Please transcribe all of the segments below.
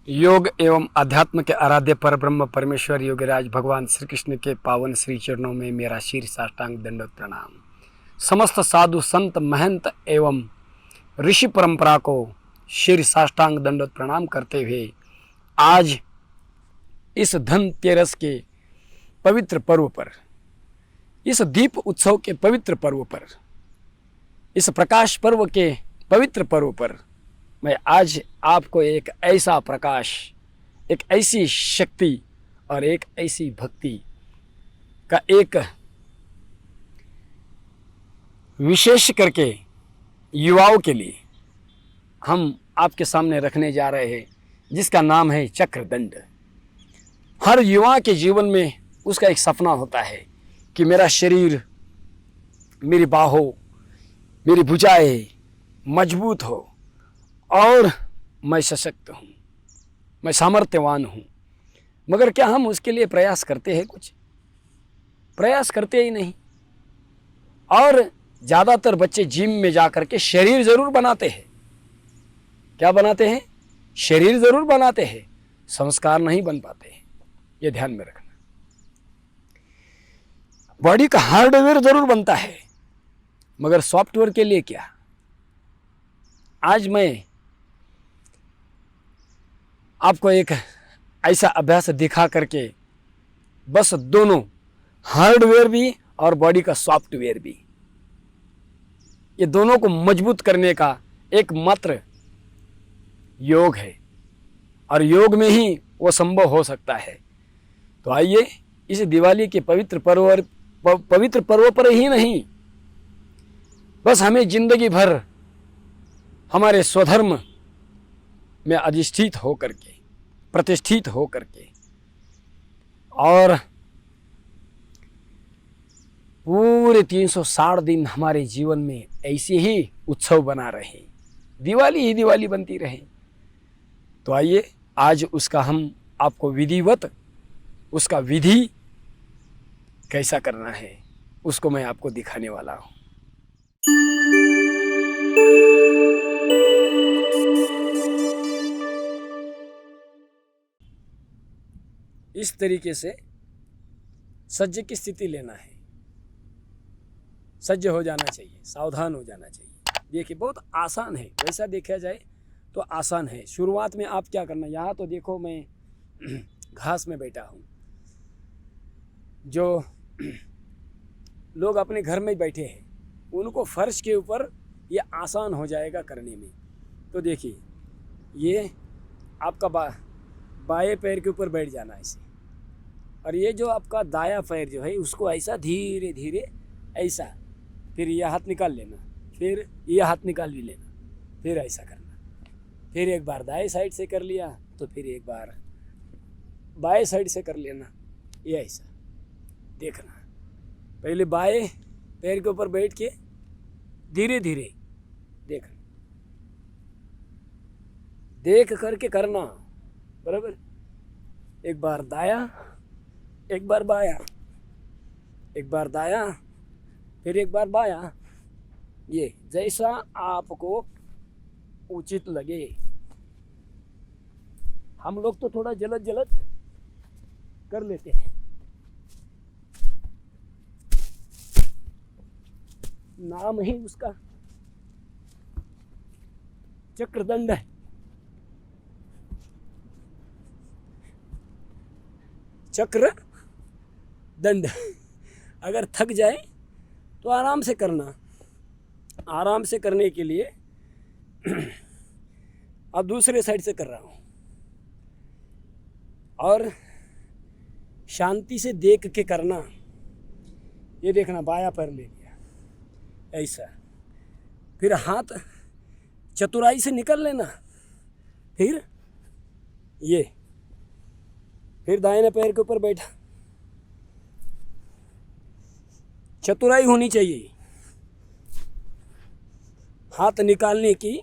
योग एवं अध्यात्म के आराध्य परब्रह्म परमेश्वर योगीराज भगवान श्री कृष्ण के पावन श्री चरणों में मेरा शीर साष्टांग दंडवत प्रणाम। समस्त साधु संत महंत एवं ऋषि परंपरा को शीर साष्टांग दंडवत प्रणाम करते हुए आज इस धनतेरस के पवित्र पर्व पर, इस दीप उत्सव के पवित्र पर्व पर, इस प्रकाश पर्व के पवित्र पर्व पर मैं आज आपको एक ऐसा प्रकाश, एक ऐसी शक्ति और एक ऐसी भक्ति का एक विशेष करके युवाओं के लिए हम आपके सामने रखने जा रहे हैं, जिसका नाम है चक्रदंड। हर युवा के जीवन में उसका एक सपना होता है कि मेरा शरीर, मेरी बाहों, मेरी भुजाएं मजबूत हो और मैं सशक्त हूँ, मैं सामर्थ्यवान हूँ। मगर क्या हम उसके लिए प्रयास करते हैं? कुछ प्रयास करते ही नहीं। और ज़्यादातर बच्चे जिम में जा कर के शरीर ज़रूर बनाते हैं। क्या बनाते हैं? शरीर ज़रूर बनाते हैं, संस्कार नहीं बन पाते हैं। ये ध्यान में रखना। बॉडी का हार्डवेयर ज़रूर बनता है, मगर सॉफ्टवेयर के लिए क्या? आज मैं आपको एक ऐसा अभ्यास दिखा करके बस दोनों, हार्डवेयर भी और बॉडी का सॉफ्टवेयर भी, ये दोनों को मजबूत करने का एकमात्र योग है और योग में ही वो संभव हो सकता है। तो आइए इस दिवाली के पवित्र पर्व पर ही नहीं, बस हमें जिंदगी भर हमारे स्वधर्म में अधिष्ठित होकर के, प्रतिष्ठित होकर के और पूरे 360 दिन हमारे जीवन में ऐसे ही उत्सव बना रहे, दिवाली ही दिवाली बनती रहे। तो आइए आज उसका हम आपको विधिवत, उसका विधि कैसा करना है उसको मैं आपको दिखाने वाला हूँ। इस तरीके से सज्ज की स्थिति लेना है, सज्ज हो जाना चाहिए, सावधान हो जाना चाहिए। देखिए बहुत आसान है, वैसा देखा जाए तो आसान है। शुरुआत में आप क्या करना, यहाँ तो देखो मैं घास में बैठा हूँ। जो लोग अपने घर में बैठे हैं उनको फर्श के ऊपर ये आसान हो जाएगा करने में। तो देखिए ये आपका बाएं पैर के ऊपर बैठ जाना ऐसे, और ये जो आपका दायां पैर जो है उसको ऐसा धीरे धीरे ऐसा, फिर ये हाथ निकाल लेना, फिर ये हाथ निकाल भी लेना, फिर ऐसा करना, फिर एक बार दाएं साइड से कर लिया तो फिर एक बार बाएं साइड से कर लेना। ये ऐसा देखना, पहले बाएं पैर के ऊपर बैठ के धीरे धीरे देखना, देख करके करना, बराबर। एक बार दाया, एक बार बाया, एक बार दाया, फिर एक बार बाया। ये जैसा आपको उचित लगे। हम लोग तो थोड़ा जलद जलद कर लेते हैं। नाम ही उसका चक्रदंड है। चक्र दंड। अगर थक जाए तो आराम से करना। आराम से करने के लिए अब दूसरे साइड से कर रहा हूँ और शांति से देख के करना। ये देखना, बायां पैर ले लिया ऐसा, फिर हाथ चतुराई से निकल लेना, फिर ये, फिर दाहिने पैर के ऊपर बैठा। चतुराई होनी चाहिए, हाथ निकालने की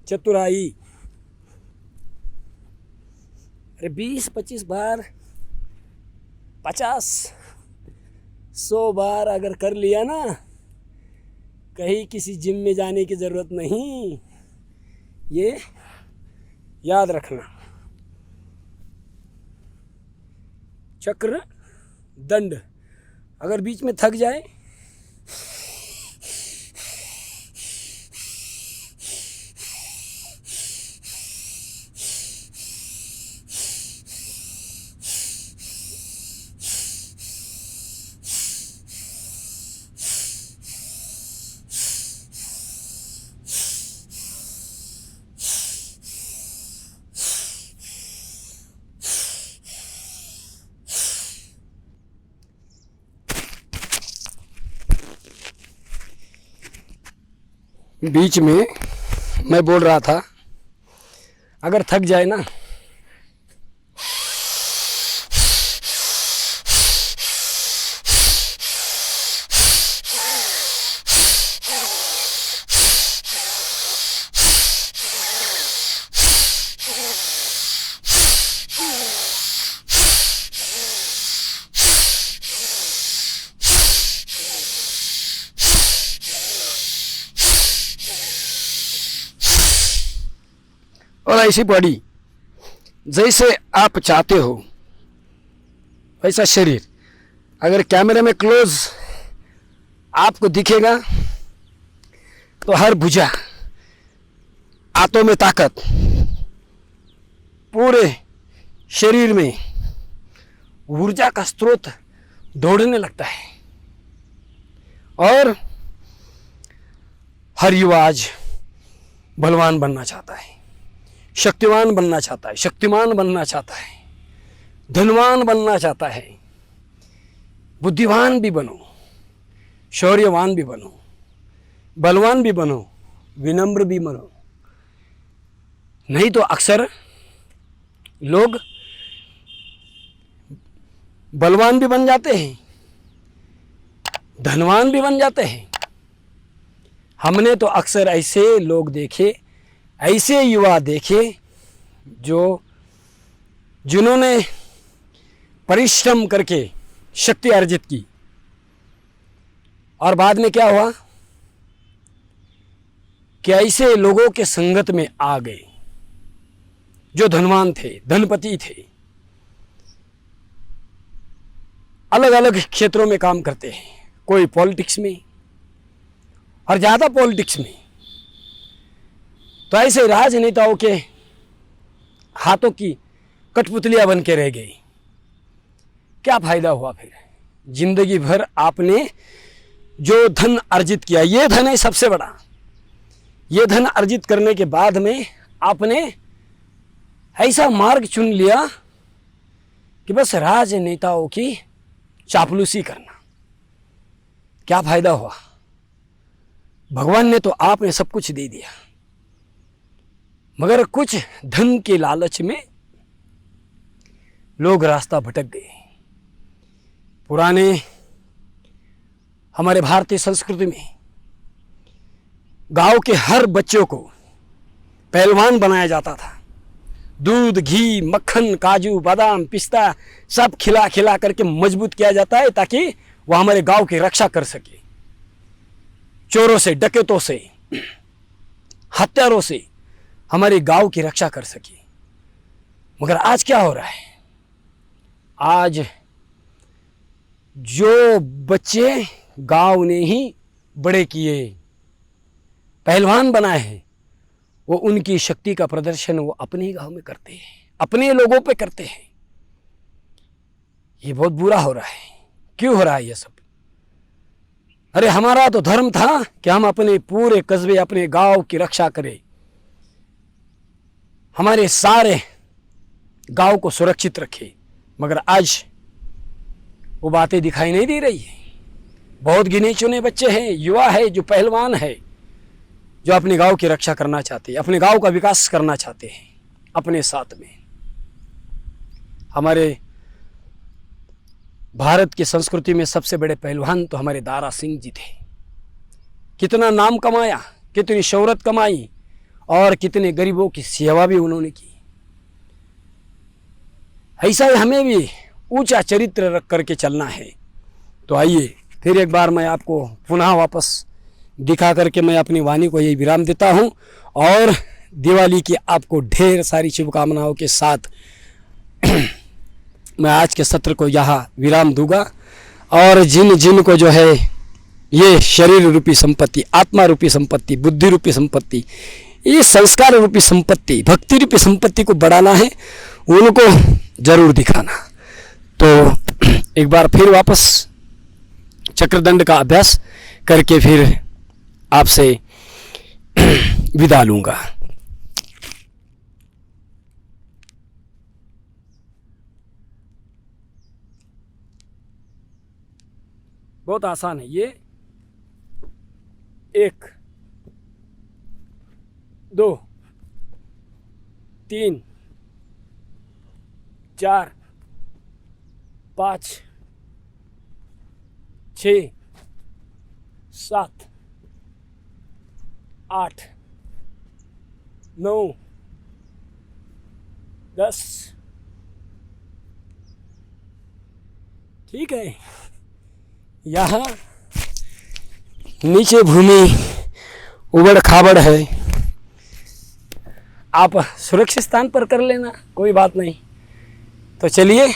चतुराई। अरे 20-25 बार, 50-100 बार अगर कर लिया ना, कहीं किसी जिम में जाने की ज़रूरत नहीं। ये याद रखना, चक्र दंड। अगर बीच में थक जाए बीच में मैं बोल रहा था, अगर थक जाए ना और ऐसी बॉडी जैसे आप चाहते हो वैसा शरीर, अगर कैमरे में क्लोज आपको दिखेगा तो हर भुजा, हाथों में ताकत, पूरे शरीर में ऊर्जा का स्रोत दौड़ने लगता है। और हर युवा आज बलवान बनना चाहता है, शक्तिवान बनना चाहता है, शक्तिमान बनना चाहता है, धनवान बनना चाहता है। बुद्धिवान भी बनो, शौर्यवान भी बनो, बलवान भी बनो, विनम्र भी बनो। नहीं तो अक्सर लोग बलवान भी बन जाते हैं, धनवान भी बन जाते हैं। हमने तो अक्सर ऐसे लोग देखे, ऐसे युवा देखे जिन्होंने परिश्रम करके शक्ति अर्जित की, और बाद में क्या हुआ कि ऐसे लोगों के संगत में आ गए जो धनवान थे, धनपति थे, अलग अलग क्षेत्रों में काम करते हैं, कोई पॉलिटिक्स में और ज़्यादा पॉलिटिक्स में। तो ऐसे राजनेताओं के हाथों की कठपुतलियां बन के रह गई। क्या फायदा हुआ फिर? जिंदगी भर आपने जो धन अर्जित किया, ये धन है सबसे बड़ा। ये धन अर्जित करने के बाद में आपने ऐसा मार्ग चुन लिया कि बस राजनेताओं की चापलूसी करना। क्या फायदा हुआ? भगवान ने तो आपने सब कुछ दे दिया, मगर कुछ धन के लालच में लोग रास्ता भटक गए। पुराने हमारे भारतीय संस्कृति में गांव के हर बच्चों को पहलवान बनाया जाता था। दूध, घी, मक्खन, काजू, बादाम, पिस्ता सब खिला खिला करके मजबूत किया जाता है ताकि वह हमारे गांव की रक्षा कर सके, चोरों से, डकैतों से, हत्यारों से हमारे गांव की रक्षा कर सके। मगर आज क्या हो रहा है? आज जो बच्चे गांव ने ही बड़े किए, पहलवान बनाए हैं, वो उनकी शक्ति का प्रदर्शन वो अपने ही गांव में करते हैं, अपने लोगों पे करते हैं। ये बहुत बुरा हो रहा है। क्यों हो रहा है ये सब? अरे हमारा तो धर्म था कि हम अपने पूरे कस्बे, अपने गांव की रक्षा करें, हमारे सारे गांव को सुरक्षित रखें। मगर आज वो बातें दिखाई नहीं दे रही है। बहुत गिने चुने बच्चे हैं, युवा है, जो पहलवान है, जो अपने गांव की रक्षा करना चाहते हैं, अपने गांव का विकास करना चाहते हैं अपने साथ में। हमारे भारत की संस्कृति में सबसे बड़े पहलवान तो हमारे दारा सिंह जी थे। कितना नाम कमाया, कितनी शोहरत कमाई और कितने गरीबों की सेवा भी उन्होंने की। ऐसा ही हमें भी ऊंचा चरित्र रख करके चलना है। तो आइए फिर एक बार मैं आपको पुनः वापस दिखा करके मैं अपनी वाणी को यही विराम देता हूं और दिवाली की आपको ढेर सारी शुभकामनाओं के साथ मैं आज के सत्र को यहाँ विराम दूंगा। और जिन जिन को जो है ये शरीर रूपी संपत्ति, आत्मा रूपी संपत्ति, बुद्धि रूपी संपत्ति, ये संस्कार रूपी संपत्ति, भक्ति रूपी संपत्ति को बढ़ाना है, उनको जरूर दिखाना। तो एक बार फिर वापस चक्रदंड का अभ्यास करके फिर आपसे विदा लूंगा। बहुत आसान है ये। 1 2 3 4 5 6 7 8 9 10। ठीक है। यहाँ नीचे भूमि उबड़ खाबड़ है, आप सुरक्षित स्थान पर कर लेना, कोई बात नहीं। तो चलिए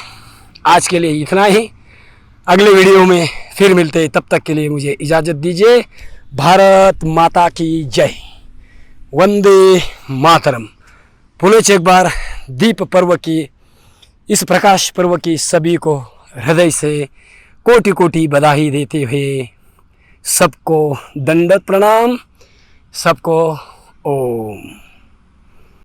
आज के लिए इतना ही, अगले वीडियो में फिर मिलते हैं। तब तक के लिए मुझे इजाज़त दीजिए। भारत माता की जय, वंदे मातरम। पुनः एक बार दीप पर्व की, इस प्रकाश पर्व की सभी को हृदय से कोटि कोटि बधाई देते हुए सबको दंडवत प्रणाम, सबको ओम।